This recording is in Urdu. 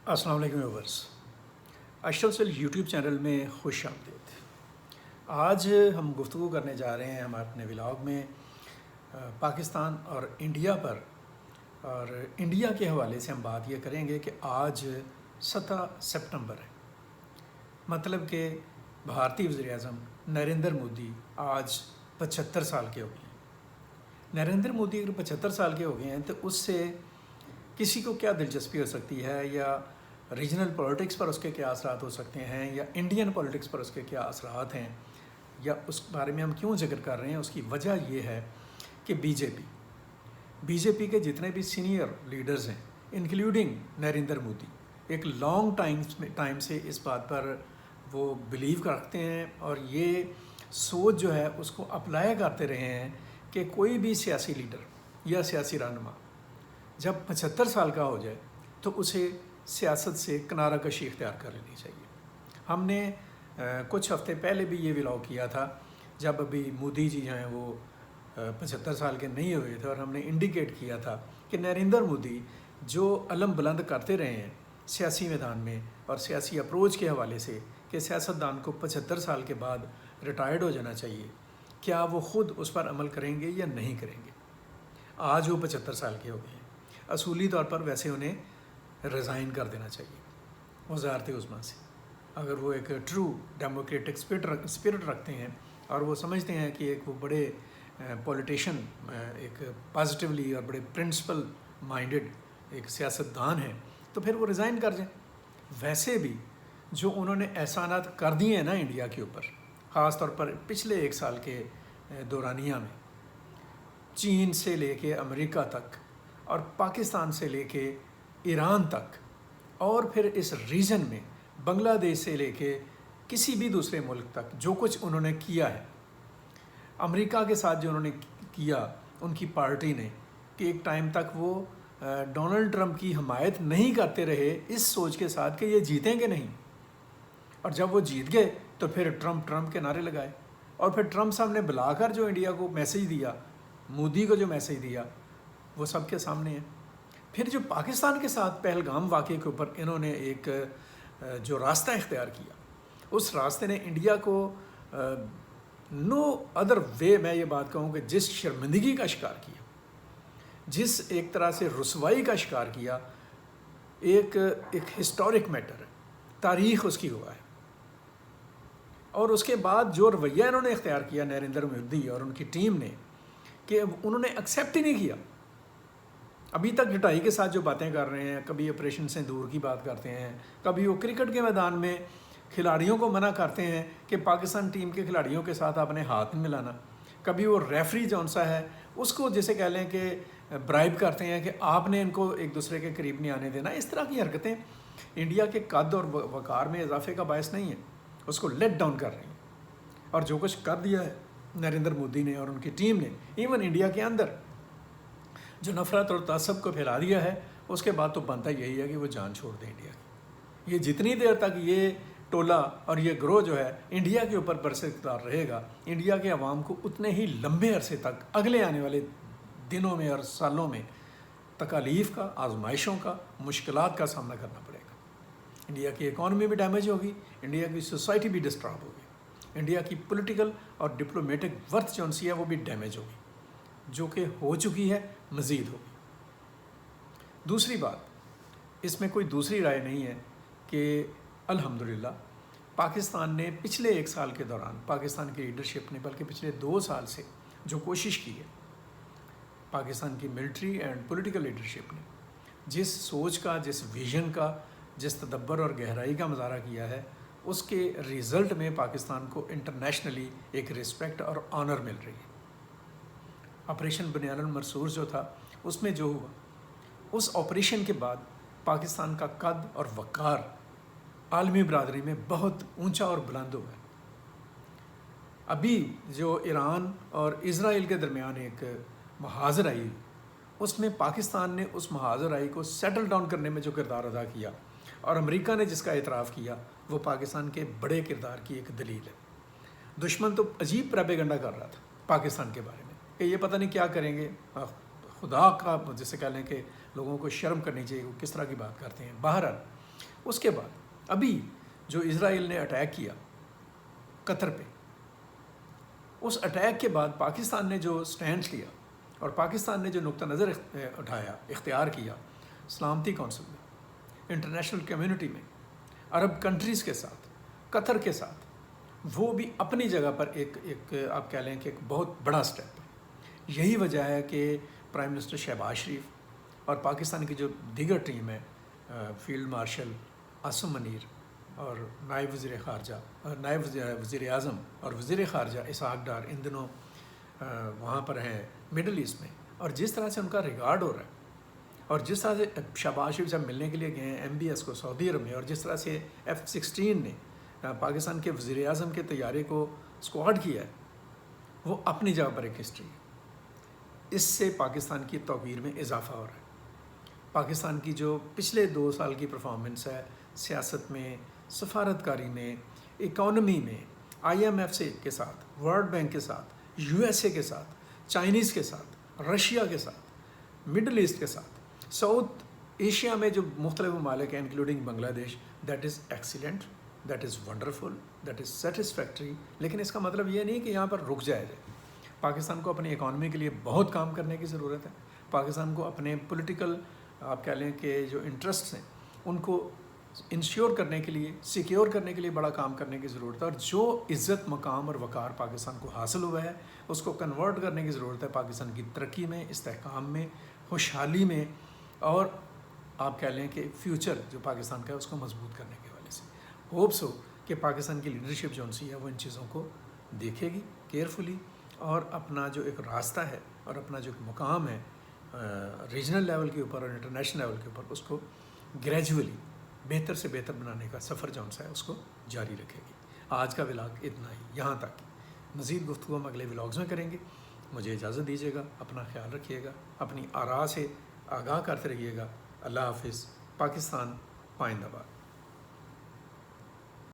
السلام علیکم ویورز، اشرف سل یوٹیوب چینل میں خوش آمدید۔ آج ہم گفتگو کرنے جا رہے ہیں ہم اپنے ولاگ میں پاکستان اور انڈیا پر، اور انڈیا کے حوالے سے ہم بات یہ کریں گے کہ آج 17 سپٹمبر ہے، مطلب کہ بھارتی وزیر اعظم نریندر مودی آج 75 سال کے ہو گئے ہیں۔ نریندر مودی اگر 75 سال کے ہو گئے ہیں تو اس سے کسی کو کیا دلچسپی ہو سکتی ہے، یا ریجنل پولیٹکس پر اس کے کیا اثرات ہو سکتے ہیں، یا انڈین پولیٹکس پر اس کے کیا اثرات ہیں، یا اس بارے میں ہم کیوں ذکر کر رہے ہیں؟ اس کی وجہ یہ ہے کہ بی جے پی کے جتنے بھی سینئر لیڈرز ہیں انکلوڈنگ نریندر مودی ایک لانگ ٹائم سے اس بات پر وہ بلیو رکھتے ہیں اور یہ سوچ جو ہے اس کو اپلائی کرتے رہے ہیں کہ کوئی بھی سیاسی لیڈر یا سیاسی رہنما جب 75 سال کا ہو جائے تو اسے سیاست سے کنارہ کشی اختیار کر لینی چاہیے۔ ہم نے کچھ ہفتے پہلے بھی یہ ولاگ کیا تھا جب ابھی مودی جی جو ہیں وہ 75 سال کے نہیں ہوئے تھے، اور ہم نے انڈیکیٹ کیا تھا کہ نریندر مودی جو علم بلند کرتے رہے ہیں سیاسی میدان میں اور سیاسی اپروچ کے حوالے سے کہ سیاستدان کو 75 سال کے بعد ریٹائرڈ ہو جانا چاہیے، کیا وہ خود اس پر عمل کریں گے یا نہیں کریں گے؟ آج وہ 75 سال کے ہو گئے ہیں۔ اصولی طور پر ویسے انہیں ریزائن کر دینا چاہیے وزارت عظمیٰ سے، اگر وہ ایک ٹرو ڈیموکریٹک اسپرٹ رکھتے ہیں اور وہ سمجھتے ہیں کہ ایک وہ بڑے پولیٹیشین، ایک پازیٹیولی اور بڑے پرنسپل مائنڈڈ ایک سیاستدان ہیں، تو پھر وہ ریزائن کر جائیں۔ ویسے بھی جو انہوں نے احسانات کر دیے ہیں نا انڈیا کے اوپر، خاص طور پر پچھلے 1 سال کے دورانیہ میں، چین سے لے کے امریکہ تک اور پاکستان سے لے کے ایران تک، اور پھر اس ریجن میں بنگلہ دیش سے لے کے کسی بھی دوسرے ملک تک جو کچھ انہوں نے کیا ہے، امریکہ کے ساتھ جو انہوں نے کیا ان کی پارٹی نے، کہ ایک ٹائم تک وہ ڈونلڈ ٹرمپ کی حمایت نہیں کرتے رہے اس سوچ کے ساتھ کہ یہ جیتیں گے نہیں، اور جب وہ جیت گئے تو پھر ٹرمپ کے نعرے لگائے، اور پھر ٹرمپ صاحب نے بلا کر جو انڈیا کو میسیج دیا، مودی کو جو میسیج دیا، وہ سب کے سامنے ہے۔ پھر جو پاکستان کے ساتھ پہلگام واقعے کے اوپر انہوں نے ایک جو راستہ اختیار کیا، اس راستے نے انڈیا کو نو ادر وے، میں یہ بات کہوں کہ جس شرمندگی کا شکار کیا، جس ایک طرح سے رسوائی کا شکار کیا، ایک ہسٹورک میٹر ہے، تاریخ اس کی ہوا ہے۔ اور اس کے بعد جو رویہ انہوں نے اختیار کیا نریندر مودی اور ان کی ٹیم نے، کہ انہوں نے ایکسیپٹ ہی نہیں کیا۔ ابھی تک ڈٹائی کے ساتھ جو باتیں کر رہے ہیں، کبھی آپریشن سندور کی بات کرتے ہیں، کبھی وہ کرکٹ کے میدان میں کھلاڑیوں کو منع کرتے ہیں کہ پاکستان ٹیم کے کھلاڑیوں کے ساتھ آپ نے ہاتھ نہیں ملانا، کبھی وہ ریفری جون سا ہے اس کو جیسے کہہ لیں کہ برائب کرتے ہیں کہ آپ نے ان کو ایک دوسرے کے قریب نہیں آنے دینا۔ اس طرح کی حرکتیں انڈیا کے قد اور وقار میں اضافے کا باعث نہیں ہیں، اس کو لیٹ ڈاؤن کر رہی ہیں۔ اور جو کچھ کر دیا ہے نریندر مودی نے اور ان کی ٹیم نے، ایون انڈیا کے اندر جو نفرت اور تعصب کو پھیلا دیا ہے، اس کے بعد تو بنتا یہی ہے کہ وہ جان چھوڑ دیں انڈیا کی۔ یہ جتنی دیر تک یہ ٹولہ اور یہ گروہ جو ہے انڈیا کے اوپر برسر اقتدار رہے گا، انڈیا کے عوام کو اتنے ہی لمبے عرصے تک اگلے آنے والے دنوں میں اور سالوں میں تکالیف کا، آزمائشوں کا، مشکلات کا سامنا کرنا پڑے گا۔ انڈیا کی اکانومی بھی ڈیمیج ہوگی، انڈیا کی سوسائٹی بھی ڈسٹرب ہوگی، انڈیا کی پولیٹیکل اور ڈپلومیٹک ورتھ جو ہے وہ بھی ڈیمیج ہوگی، جو کہ ہو چکی ہے، مزید ہوگی۔ دوسری بات، اس میں کوئی دوسری رائے نہیں ہے کہ الحمدللہ پاکستان نے پچھلے 1 سال کے دوران، پاکستان کی لیڈرشپ نے بلکہ پچھلے 2 سال سے جو کوشش کی ہے، پاکستان کی ملٹری اینڈ پولیٹیکل لیڈرشپ نے جس سوچ کا، جس ویژن کا، جس تدبر اور گہرائی کا مظاہرہ کیا ہے، اس کے ریزلٹ میں پاکستان کو انٹرنیشنلی ایک رسپیکٹ اور آنر مل رہی ہے۔ آپریشن بنیان المرصور جو تھا، اس میں جو ہوا، اس آپریشن کے بعد پاکستان کا قد اور وقار عالمی برادری میں بہت اونچا اور بلند ہوا ہے۔ ابھی جو ایران اور اسرائیل کے درمیان ایک محاذر آئی، اس میں پاکستان نے اس محاذر آئی کو سیٹل ڈاؤن کرنے میں جو کردار ادا کیا، اور امریکہ نے جس کا اعتراف کیا، وہ پاکستان کے بڑے کردار کی ایک دلیل ہے۔ دشمن تو عجیب پروپیگنڈا کر رہا تھا پاکستان کے بارے میں کہ یہ پتہ نہیں کیا کریں گے، خدا کا جسے کہہ لیں کہ لوگوں کو شرم کرنی چاہیے، وہ کس طرح کی بات کرتے ہیں۔ بہرحال اس کے بعد ابھی جو اسرائیل نے اٹیک کیا قطر پہ، اس اٹیک کے بعد پاکستان نے جو سٹینڈ لیا اور پاکستان نے جو نقطہ نظر اٹھایا، اختیار کیا سلامتی کونسل میں، انٹرنیشنل کمیونٹی میں، عرب کنٹریز کے ساتھ، قطر کے ساتھ، وہ بھی اپنی جگہ پر ایک آپ کہہ لیں کہ ایک بہت بڑا سٹیپ ہے۔ یہی وجہ ہے کہ پرائم منسٹر شہباز شریف اور پاکستان کی جو دیگر ٹیم ہے، فیلڈ مارشل عاصم منیر اور نائب وزیر خارجہ، نائب وزیر اعظم اور وزیر خارجہ اسحاق ڈار ان دنوں وہاں پر ہیں مڈل ایسٹ میں، اور جس طرح سے ان کا ریگارڈ ہو رہا ہے، اور جس طرح سے شہباز شریف جب ملنے کے لیے گئے ہیں MBS کو سعودی عرب میں، اور جس طرح سے F-16 نے پاکستان کے وزیر اعظم کے طیارے کو اسکواڈ کیا ہے، وہ اپنی جگہ پر ایک ہسٹری ہے۔ اس سے پاکستان کی توقیر میں اضافہ ہو رہا ہے۔ پاکستان کی جو پچھلے 2 سال کی پرفارمنس ہے سیاست میں، سفارتکاری میں، اکانومی میں، IMF کے ساتھ، ورلڈ بینک کے ساتھ، USA کے ساتھ، چائنیز کے ساتھ، رشیا کے ساتھ، مڈل ایسٹ کے ساتھ، ساؤتھ ایشیا میں جو مختلف ممالک ہیں انکلوڈنگ بنگلہ دیش، that is excellent, that is wonderful, that is satisfactory. لیکن اس کا مطلب یہ نہیں کہ یہاں پر رک جائے جائے۔ پاکستان کو اپنی اکانومی کے لیے بہت کام کرنے کی ضرورت ہے۔ پاکستان کو اپنے پولیٹیکل آپ کہہ لیں کہ جو انٹرسٹس ہیں ان کو انشور کرنے کے لیے، سیکیور کرنے کے لیے بڑا کام کرنے کی ضرورت ہے، اور جو عزت، مقام اور وقار پاکستان کو حاصل ہوا ہے اس کو کنورٹ کرنے کی ضرورت ہے پاکستان کی ترقی میں، استحکام میں، خوشحالی میں، اور آپ کہہ لیں کہ فیوچر جو پاکستان کا ہے اس کو مضبوط کرنے کے حوالے سے۔ ہوپس ہو کہ پاکستان کی لیڈرشپ جو سی ہے وہ ان چیزوں کو دیکھے گی کیئرفلی، اور اپنا جو ایک راستہ ہے اور اپنا جو ایک مقام ہے ریجنل لیول کے اوپر اور انٹرنیشنل لیول کے اوپر، اس کو گریجولی بہتر سے بہتر بنانے کا سفر جو ہے اس کو جاری رکھے گی۔ آج کا ولاگ اتنا ہی، یہاں تک۔ مزید گفتگو ہم اگلے ولاگز میں کریں گے۔ مجھے اجازت دیجیے گا، اپنا خیال رکھیے گا، اپنی آراء سے آگاہ کرتے رہیے گا۔ اللہ حافظ۔ پاکستان پائندہ باد۔